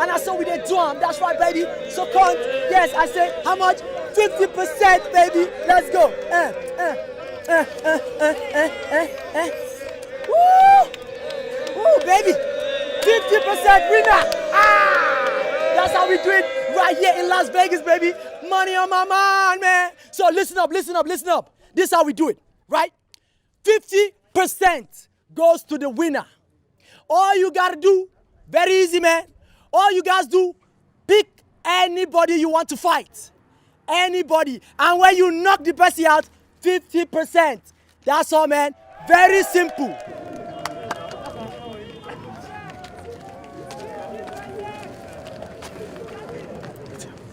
And I saw we did drum. That's right, baby. So count. Yes, I say how much? 50%, baby. Let's go. Woo! Woo, baby. 50% winner. That's how we do it right here in Las Vegas, baby. Money on my mind, man. So listen up. This is how we do it, right? 50% goes to the winner. All you gotta do, very easy, man. All you guys do, pick anybody you want to fight. Anybody. And when you knock the person out, 50%. That's all, man. Very simple.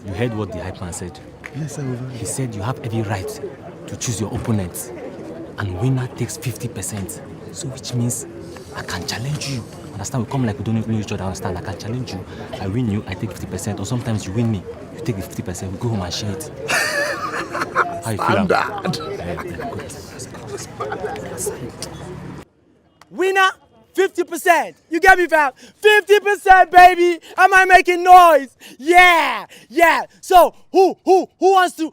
You heard what the hype man said? Yes, sir. He said you have every right to choose your opponent, and winner takes 50%. So which means I can challenge you. Understand? We come like we don't know each other. Understand? I can challenge you. I win you, I take 50%. Or sometimes you win me, you take the 50%. We go home and share it. How you feel? Winner, 50%. You get me, fam? 50%, baby. Am I making noise? Yeah. So who wants to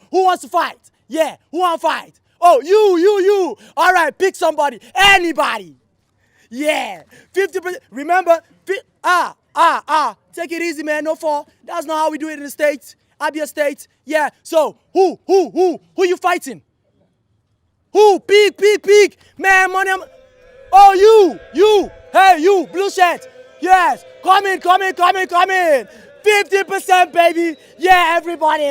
fight? Yeah, who wants to fight? Oh, you. All right, pick somebody. Anybody. Yeah, 50%. Remember, take it easy, man. No fall. That's not how we do it in the States. Abia State. Yeah. So who you fighting? Who? Peek. Man, money. Oh, you. Hey, you, blue shirt. Yes. Come in. 50%, baby. Yeah, everybody.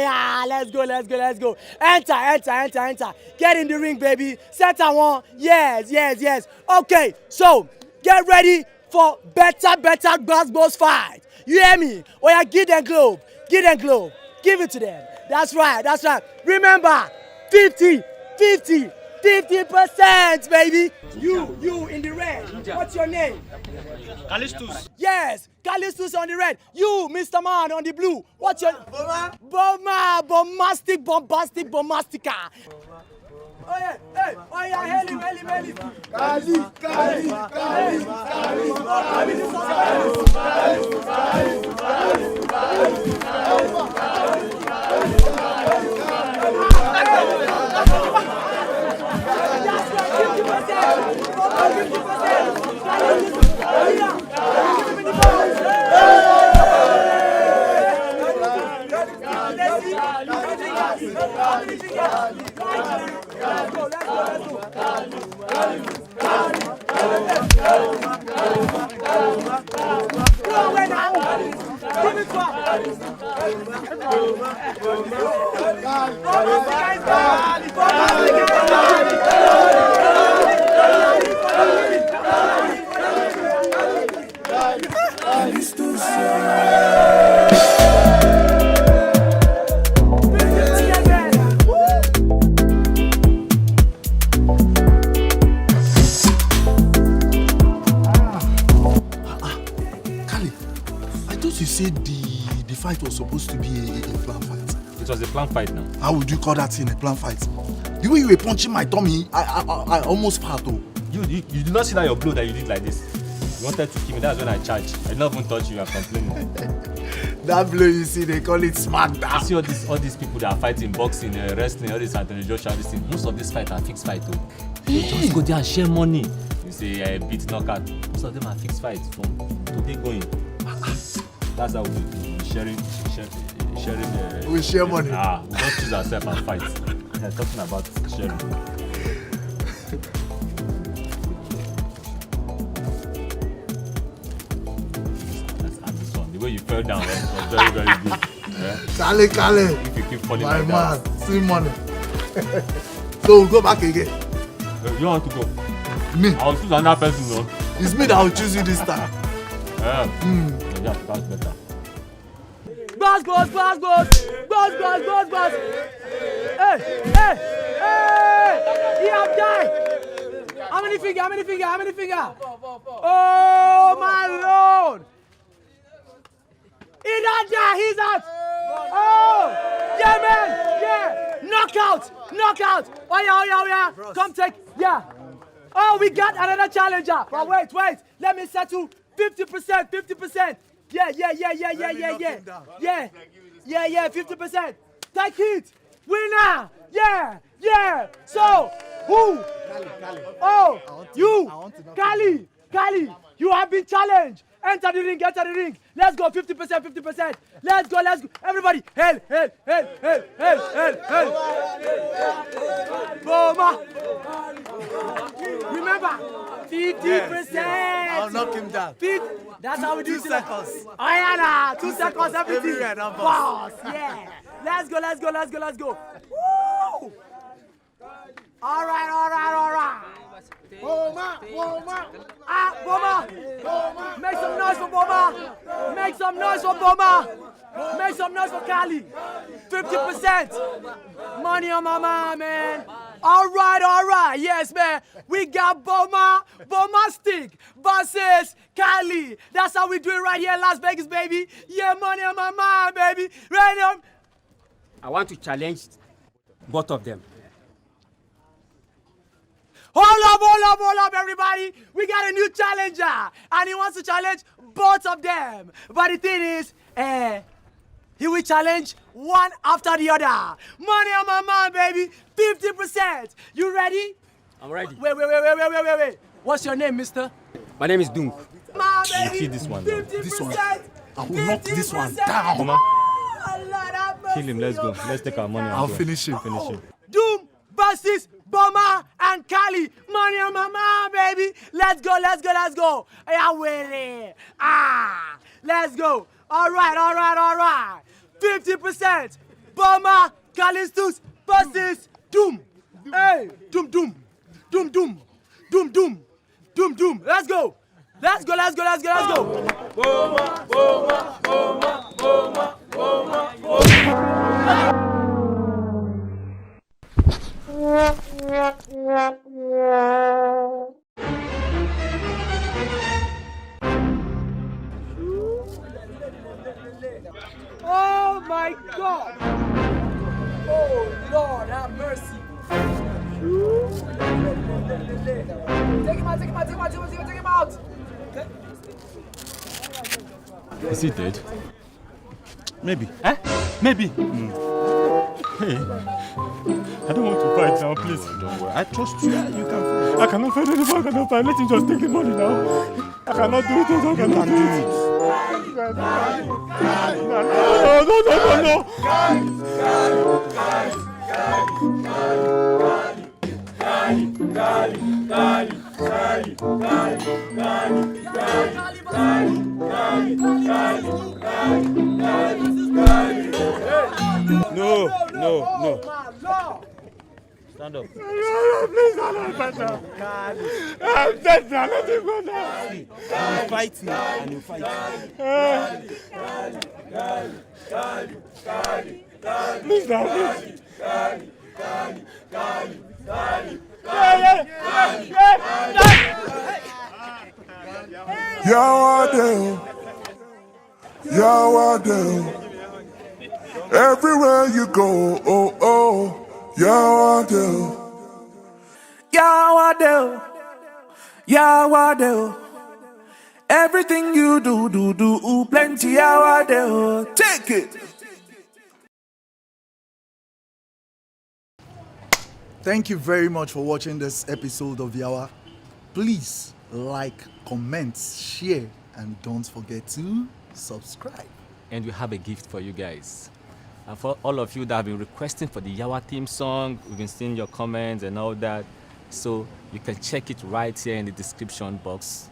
Let's go. Enter. Get in the ring, baby. Center one. Yes. Okay, so get ready for better basketball fight. You hear me? Oh yeah, give them globe. Give it to them. That's right. Remember, 50%, baby. You in the red. What's your name? Callistus. Yes, Callistus on the red. You, Mr. Man, on the blue. What's your... Boma. Bombastica. Oh yeah, hail him. Kali. You said the fight was supposed to be a plan fight. It was a plan fight now. How would you call that thing a plan fight? The way you were punching my tummy, I almost felt. You did not see that your blow that you did like this. You wanted to kill me. That's when I charged. I did not even touch you. You are complaining. That blow you see, they call it smackdown. You see all these people that are fighting, boxing, wrestling, all this Anthony Joshua, this thing. Most of these fights are fixed fight too. They just go there and share money. You say beat knockout. Most of them are fixed fights from today going. That's how we sharing. We share money. We don't choose ourselves and fight. They're talking about sharing. This one. The way you fell down was very, very good. Yeah? Kale. If you keep falling my like man, that. see money. So we'll go back again. You want to go? Me. I'll choose another person, no? It's me that will choose you this time. Yeah, that's better. Boss. Hey! He have died. How many finger? Oh my Lord! He not die. He's out. Oh yeah, man. Yeah. Knockout. Oh yeah. Come take. Yeah. Oh, we got another challenger. But wait. Let me settle 50%. Yeah. Yeah, 50%. Take it. Winner. Yeah. So, who? Oh, you. Kali, you have been challenged. Enter the ring. Let's go, 50%. Let's go. Everybody, hail. Boma. Remember, 50%. I'll knock him down. That's how we do it. 2 seconds. Oh, yeah, 2 seconds, everything. Everywhere, now, boss. Boss, yeah. Let's go. Woo! All right. Boma. Make some noise for Boma. Make some noise for Kali. 50%. Money on my mind, man. All right. Yes, man. We got Boma Stick versus Kali. That's how we do it right here in Las Vegas, baby. Yeah, money on my mind, baby. Right on. I want to challenge both of them. Hold up, everybody. We got a new challenger, and he wants to challenge both of them. But the thing is, he will challenge one after the other. Money on my mind, baby. 50%. You ready? I'm ready. Wait. What's your name, mister? My name is Dunk. My baby. kill this one now. 50%. This one. I will knock this one down. Mama, Oh, Lord have mercy, kill him. Let's go. Let's take our money and I'll go. finish him. Doom versus Boma and Kali. Money on my mind, baby. Let's go. Yeah, wait. Let's go. All right. 50%. Boma, Kalistus versus Doom. Hey, Doom. Let's go. Oh my God! Oh Lord, have mercy! Take him out! Is he dead? Maybe. Maybe. Hey, I don't want to fight now, please. Don't worry. I trust you. You can fight. I cannot fight anymore. I cannot fight. Let him just take the money now. I cannot do it. I cannot do it. No. No. Stand up. Please, I don't fight now. I'm dead now. Let him go now. You fight me and you fight. Please now. Please. Yawadeo. Everywhere you go, Yawadeo. Yawadeo. Everything you do, plenty Yawadeo. Take it. Thank you very much for watching this episode of Yawa. Please like, comment, share, and don't forget to subscribe. And we have a gift for you guys. And for all of you that have been requesting for the Yawa theme song, we've been seeing your comments and all that. So you can check it right here in the description box.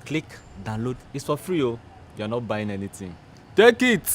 Click, download. It's for free, oh. You're not buying anything. Take it!